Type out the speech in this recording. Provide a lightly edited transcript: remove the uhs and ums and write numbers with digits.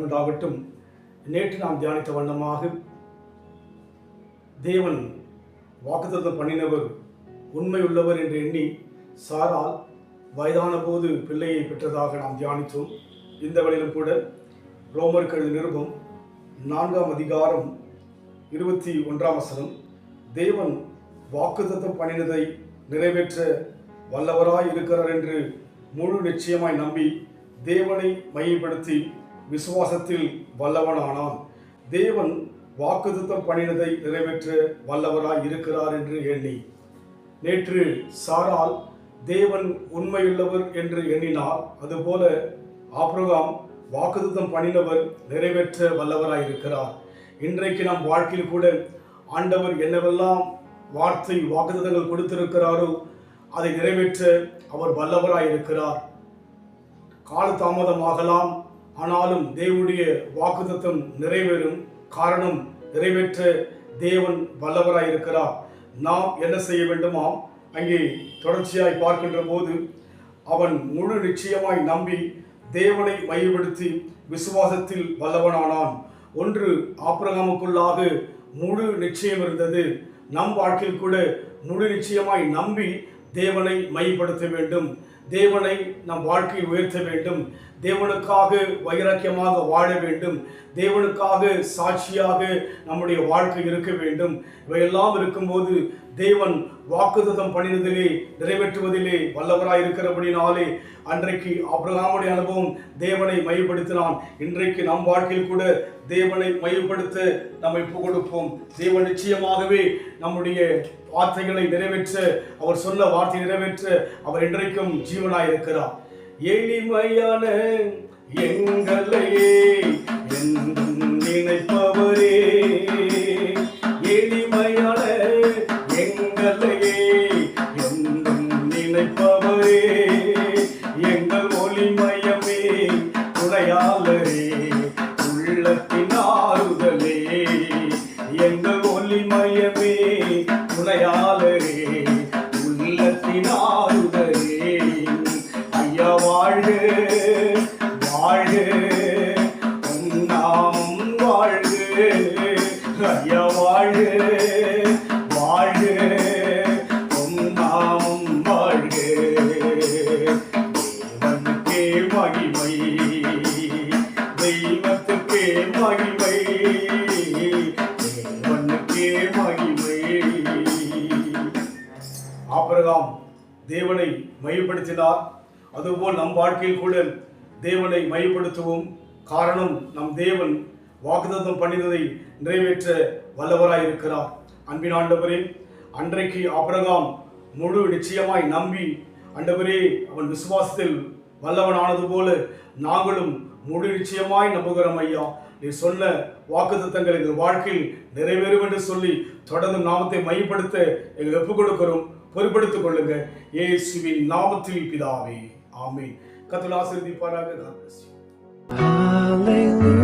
உண்டாகட்டும். நேற்று நாம் தியானித்த வண்ணமாக தேவன் வாக்குத்தத்தம் பண்ணினவர் உண்மையுள்ளவர் என்று எண்ணி சாரால் வயதான போது பிள்ளையை பெற்றதாக நாம் தியானித்தோம். இந்த வழியிலும் கூட ரோமருக்கு எழுதிய நிருபம் 4ஆம் அதிகாரம் 21ஆம் வசனம், தேவன் வாக்குத்தத்தம் பண்ணினதை நிறைவேற்ற வல்லவராய் இருக்கிறார் என்று முழு நிச்சயமாய் நம்பி தேவனை மையப்படுத்தி விசுவாசத்தில் வல்லவனானான். தேவன் வாக்குத்தத்தம் பண்ணினதை நிறைவேற்ற வல்லவராய் இருக்கிறார் என்று எண்ணி, நேற்று சாரால் தேவன் உண்மையுள்ளவர் என்று எண்ணினார். அதுபோல ஆபிரகாம் வாக்குத்தத்தம் பண்ணினவர் நிறைவேற்ற வல்லவராய் இருக்கிறார். இன்றைக்கு நம் வாழ்க்கையில் கூட ஆண்டவர் என்னவெல்லாம் வார்த்தை வாக்குத்தத்தங்கள் கொடுத்திருக்கிறாரோ அதை நிறைவேற்ற அவர் வல்லவராய் இருக்கிறார். கால தாமதமாகலாம், ஆனாலும் தேவனுடைய வாக்குத்தத்தம் நிறைவேறும். காரணம், நிறைவேற்ற தேவன் வல்லவராய் இருக்கிறார். நாம் என்ன செய்ய வேண்டுமாம்? அங்கே தொடர்ச்சியாய் பார்க்கின்ற போது அவன் முழு நிச்சயமாய் நம்பி தேவனை மையப்படுத்தி விசுவாசத்தில் வல்லவனானான். ஒன்று, ஆபிரகாமுக்குள்ளாக முழு நிச்சயம் இருந்தது. நம் வாழ்க்கையில் கூட முழு நிச்சயமாய் நம்பி தேவனை மையப்படுத்த வேண்டும். தேவனை நம் வாழ்க்கையில் உயர்த்த வேண்டும். தேவனுக்காக வைராக்கியமாக வாழ வேண்டும். தேவனுக்காக சாட்சியாக நம்முடைய வாழ்க்கை இருக்க வேண்டும். இவையெல்லாம் இருக்கும்போது தேவன் வாக்குத்தத்தம் பண்ணினதிலே நிறைவேற்றுவதிலே வல்லவராய் இருக்கிறபடினாலே அன்றைக்கு ஆபிரகாமுடைய அனுபவம் தேவனை மையப்படுத்தினான். இன்றைக்கு நம் வாழ்க்கையில் கூட தேவனை மையப்படுத்த நம்மை கொடுப்போம். தேவன் நிச்சயமாகவே நம்முடைய வார்த்தைகளை நிறைவேற்ற, அவர் சொன்ன வார்த்தை நிறைவேற்ற அவர் இன்றைக்கும் ஜீவனாய் இருக்கிறார். எளிமையான எங்களையே என்றும் நினைப்பவரே, எளிமையான எங்களையே என்றும் நினைப்பவரே, எங்கள் ஒளிமயமே துணையாளரே, உள்ளத்தின் ஆறுதலே, எங்கள் ஒளிமயமே துணையாளரே, உள்ளத்தின் ஆறுதலே. ஐயா வாழ்க வாழ்க, உம் நாமம் வாழ்க. ஐயா வாழ்க வாழ்க, உம் நாமம் வாழ்க. தேவனுக்கே மகிமை, தெய்வத்துக்கே மகிமை, தேவனுக்கே மகிமை. ஆபிரகாம் தேவனை மையப்படுத்தினார். அதுபோல் நம் வாழ்க்கையில் கூட தேவனை மையப்படுத்துவோம். காரணம், நம் தேவன் வாக்குத்தத்தம் பண்ணினதை நிறைவேற்ற வல்லவராய் இருக்கிறார். அன்பின் ஆண்டவரே, அன்றைக்கு ஆபிரகாம் முழு நிச்சயமாய் நம்பி ஆண்டவரே அவன் விசுவாசத்தில் வல்லவனானது போல நாங்களும் முழு நிச்சயமாய் நம்புகிறோம். ஐயா, நீ சொன்ன வாக்குத்தத்தங்கள் எங்கள் வாழ்க்கையில் நிறைவேறும் என்று சொல்லி தொடர்ந்து நாமத்தை மையப்படுத்த எங்கள் ஒப்புக் கொடுக்கிறோம். பொறுப்படுத்திக் கொள்ளுங்க. இயேசுவின் நாமத்தில் பிதாவே, ஆமென். கர்த்தர் ஆசீர்வதிப்பாராக. God bless you.